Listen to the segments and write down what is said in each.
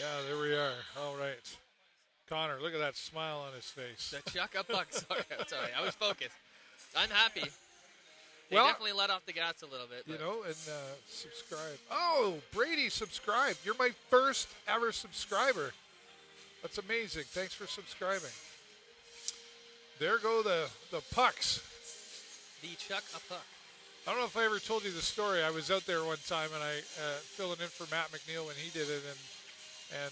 Yeah, there we are. All right. Connor, look at that smile on his face. The chuck a buck. Sorry, I was focused. I'm happy. They Well, definitely let off the gas a little bit. you But know, and subscribe. Oh, Brady subscribed. You're my first ever subscriber. That's amazing. Thanks for subscribing. There go the pucks. the chuck a puck. I don't know if I ever told you the story. I was out there one time and I filling in for Matt McNeil when he did it, and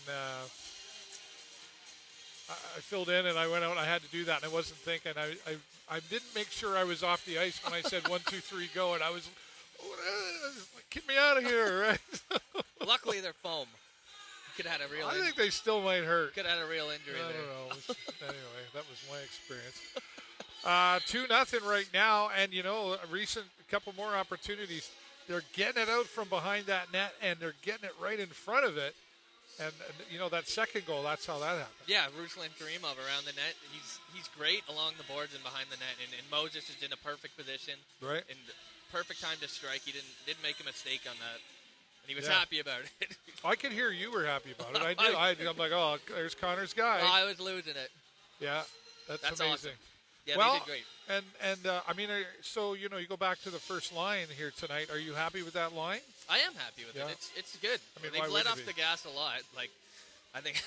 I filled in and I went out and I had to do that and I wasn't thinking. I didn't make sure I was off the ice when I said 1, 2, 3, go, and I was get me out of here, right? Luckily, they're foam. You could have had a real. I think they still might hurt. Could have had a real injury I there. don't know. Anyway, that was my experience. 2-0 right now, and you know, a couple more opportunities. They're getting it out from behind that net, and they're getting it right in front of it. And you know, that second goal, that's how that happened. Yeah, Ruslan Karimov around the net. He's great along the boards and behind the net, and Moses is in a perfect position. Right. And perfect time to strike. He didn't make a mistake on that. And he was happy about it. I could hear you were happy about it. I knew. I'm like, oh, there's Connor's guy. Oh, I was losing it. Yeah, that's awesome. amazing. Yeah, well, they did great. And I mean, so you know, you go back to the first line here tonight. Are you happy with that line? I am happy with it. It's good. I mean, they've why let wouldn't off it be? the gas a lot. Like, I think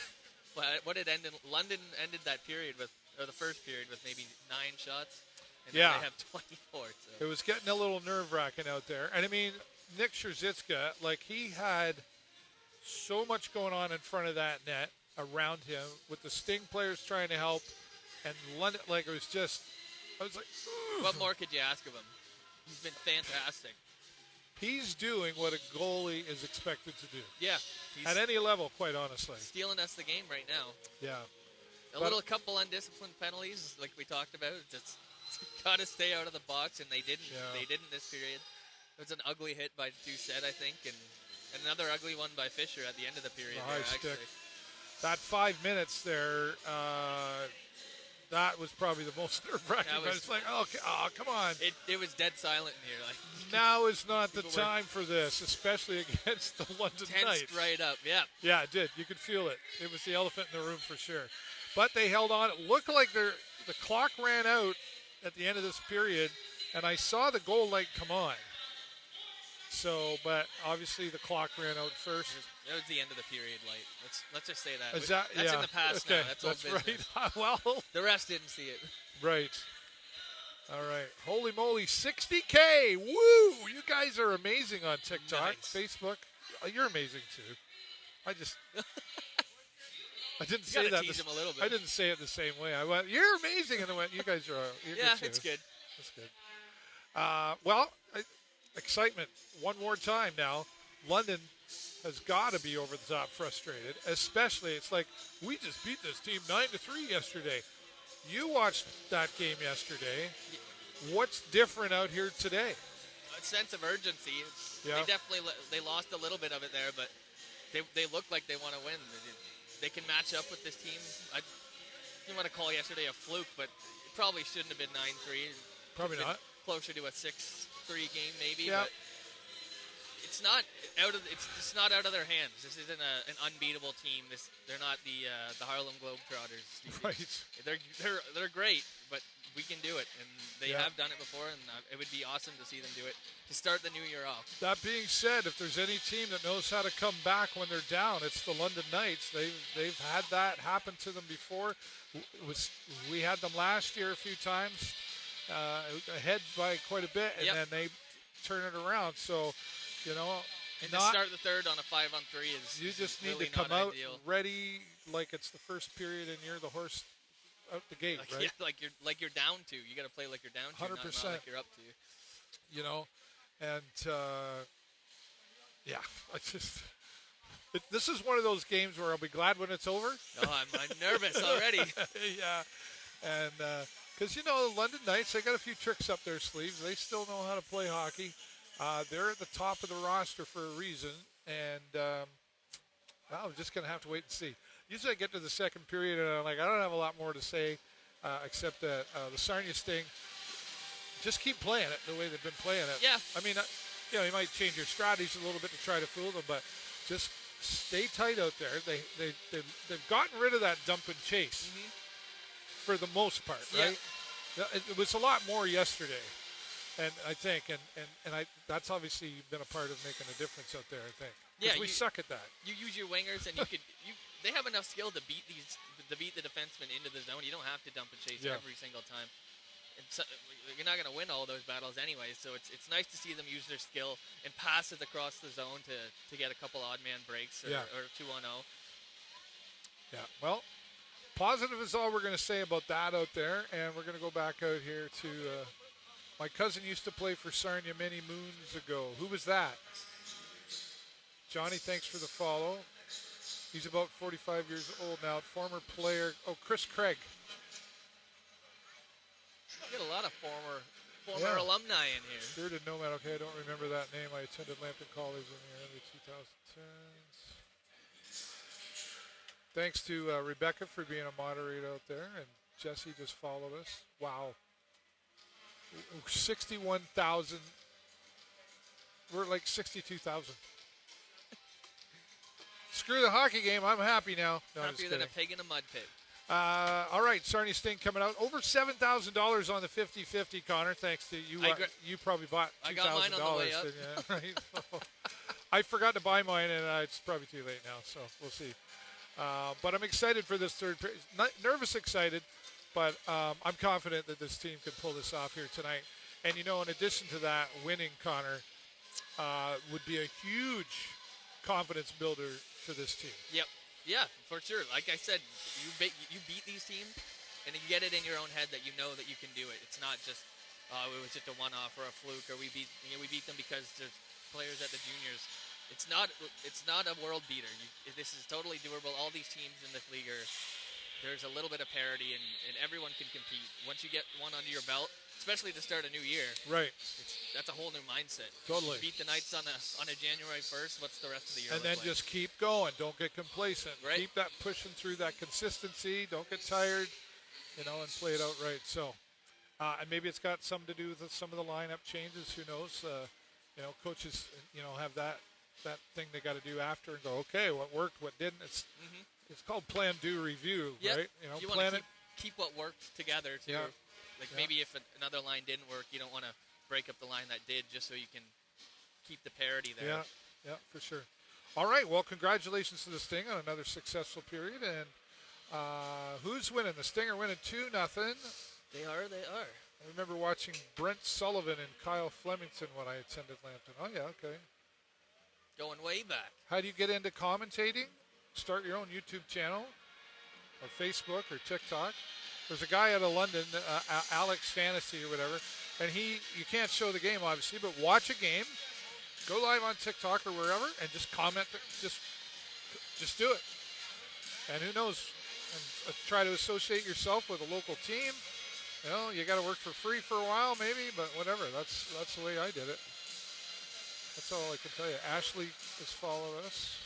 what it ended. London ended that period or the first period with maybe 9 shots, and now they have 24. So. It was getting a little nerve-wracking out there. And I mean, Nick Scherzitska, like, he had so much going on in front of that net around him with the Sting players trying to help, and London, like, it was just, I was like, ooh. What more could you ask of him? He's been fantastic. He's doing what a goalie is expected to do. Yeah. At any level, quite honestly. Stealing us the game right now. Yeah. A couple undisciplined penalties, like we talked about. Just got to stay out of the box, and they didn't. Yeah. They didn't this period. It was an ugly hit by Doucette, I think, and another ugly one by Fisher at the end of the period. The high stick. That 5 minutes there, that was probably the most nerve-wracking. It's like, okay, come on. It was dead silent in here. Like, now is not the time for this, especially against the London Knights. Tensed right up, yeah. Yeah, it did. You could feel it. It was the elephant in the room for sure. But they held on. It looked like the clock ran out at the end of this period, and I saw the goal light come on. So, but obviously the clock ran out first. That was the end of the period light. Let's just say that. That's in the past okay. now. That's old business. Right. Well, the rest didn't see it. Right. All right. Holy moly, 60K. Woo! You guys are amazing on TikTok, Nice. Facebook. You're amazing too. I didn't You say gotta that. tease him a little bit. I didn't say it the same way. I went, "You're amazing," and I went, "You guys are." You're Yeah, good too. it's good. That's good. Excitement. One more time now. London has got to be over the top frustrated, especially it's like we just beat this team 9-3 yesterday. You watched that game yesterday. What's different out here today? A sense of urgency. Yeah. They definitely they lost a little bit of it there, but they look like they want to win. They can match up with this team. I didn't want to call yesterday a fluke, but it probably shouldn't have been 9-3. Probably not. Closer to a 6-3 game maybe, Yeah. but it's just not out of their hands. This isn't an unbeatable team. They're not the Harlem Globetrotters. Right. They're great, but we can do it, and they Yeah. have done it before, and it would be awesome to see them do it to start the new year off. That being said, if there's any team that knows how to come back when they're down, it's the London Knights. They've had that happen to them before. We had them last year a few times, ahead by quite a bit, and then they turn it around. So, you know, and to start the third on a 5-on-3 is you just need really to come not out ideal. ready like it's the first period and you're the horse out the gate, right? Yeah, like you're down to. You got to play like you're down to, 100%. not like you're up to. You know, and this is one of those games where I'll be glad when it's over. Oh, I'm nervous already. Yeah, and because you know the London Knights, they got a few tricks up their sleeves. They still know how to play hockey. They're at the top of the roster for a reason, and I'm just gonna have to wait and see. Usually I get to the second period and I'm like, I don't have a lot more to say except that the Sarnia Sting just keep playing it the way they've been playing it. Yeah. I mean, you might change your strategies a little bit to try to fool them, but just stay tight out there. They've gotten rid of that dump and chase for the most part, right? Yeah. It was a lot more yesterday, and I think, and that's obviously been a part of making a difference out there. I think. Yeah, we suck at that. You use your wingers, and they have enough skill to beat the defenseman into the zone. You don't have to dump and chase every single time. So, you're not going to win all those battles anyway, so it's nice to see them use their skill and pass it across the zone to get a couple odd man breaks or 2-on-0. Yeah, well, positive is all we're going to say about that out there, and we're going to go back out here to my cousin used to play for Sarnia many moons ago. Who was that? Johnny, thanks for the follow. He's about 45 years old now, former player. Oh, Chris Craig. We get a lot of former alumni in here. Bearded Nomad. Okay, I don't remember that name. I attended Lambton College in the early 2010s. Thanks to Rebecca for being a moderator out there, and Jesse just followed us. Wow. 61,000. We're like 62,000. Screw the hockey game. I'm happy now. No, happier than a pig in a mud pit. All right, Sarnia Sting coming out. Over $7,000 on the 50-50, Connor, thanks to you. You probably bought $2,000. I got mine on the way up. Right? So, I forgot to buy mine, and it's probably too late now, so we'll see. But I'm excited for this third period. Nervous excited, but I'm confident that this team can pull this off here tonight. And, in addition to that, winning, Connor, would be a huge confidence builder for this team. Yep. Yeah, for sure. Like I said, you beat these teams, and you get it in your own head that you know that you can do it. It's not just it was just a one-off or a fluke, or we beat them because there's players at the juniors. It's not a world beater. This is totally doable. All these teams in this league there's a little bit of parity, and everyone can compete. Once you get one under your belt, especially to start a new year, right? That's a whole new mindset. Totally. You beat the Knights on a January 1st. What's the rest of the year? And then just keep going. Don't get complacent. Right. Keep that pushing through that consistency. Don't get tired, and play it out right. So, and maybe it's got something to do with some of the lineup changes. Who knows? Coaches, have that thing they got to do after and go, okay, what worked, what didn't. It's called plan, do, review, right? You plan want to keep what worked together too. Yeah. Maybe if another line didn't work, you don't want to break up the line that did, just so you can keep the parity there. Yeah, for sure. All right, well, congratulations to the Sting on another successful period. And who's winning? The Sting are winning 2-0. They are. I remember watching Brent Sullivan and Kyle Flemington when I attended Lambton. Oh, yeah, okay. Going way back. How do you get into commentating? Start your own YouTube channel or Facebook or TikTok. There's a guy out of London, Alex Fantasy or whatever, and you can't show the game, obviously, but watch a game, go live on TikTok or wherever, and just comment, just do it. And who knows, and try to associate yourself with a local team. You got to work for free for a while maybe, but whatever. That's the way I did it. That's all I can tell you. Ashley has followed us.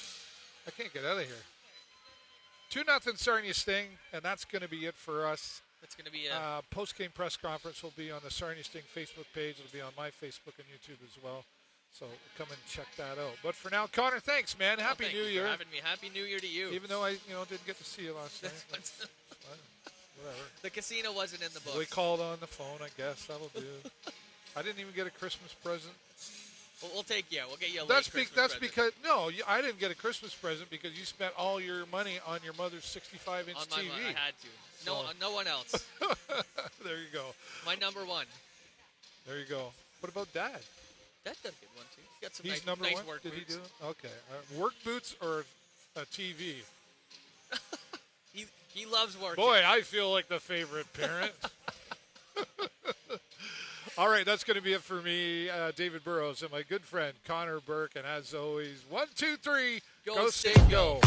I can't get out of here. 2-0 Sarnia Sting, and that's going to be it for us. That's going to be post-game press conference will be on the Sarnia Sting Facebook page. It'll be on my Facebook and YouTube as well. So come and check that out. But for now, Connor, thanks, man. Happy New Year. For having me. Happy New Year to you. Even though I didn't get to see you last night. Whatever. The casino wasn't in the books. We called on the phone, I guess. That'll do. I didn't even get a Christmas present. Well, we'll take you. We'll get you a that's Christmas present. Because I didn't get a Christmas present because you spent all your money on your mother's 65-inch TV. I had to. No one else. There you go. My number one. There you go. What about Dad? Dad did a good one too. Got some He's nice one? work Did boots. he do it? Okay. Work boots or a TV? He loves working. Boy, I feel like the favorite parent. All right, that's going to be it for me, David Burrows, and my good friend Connor Burke. And as always, 1, 2, 3, go Sting, go.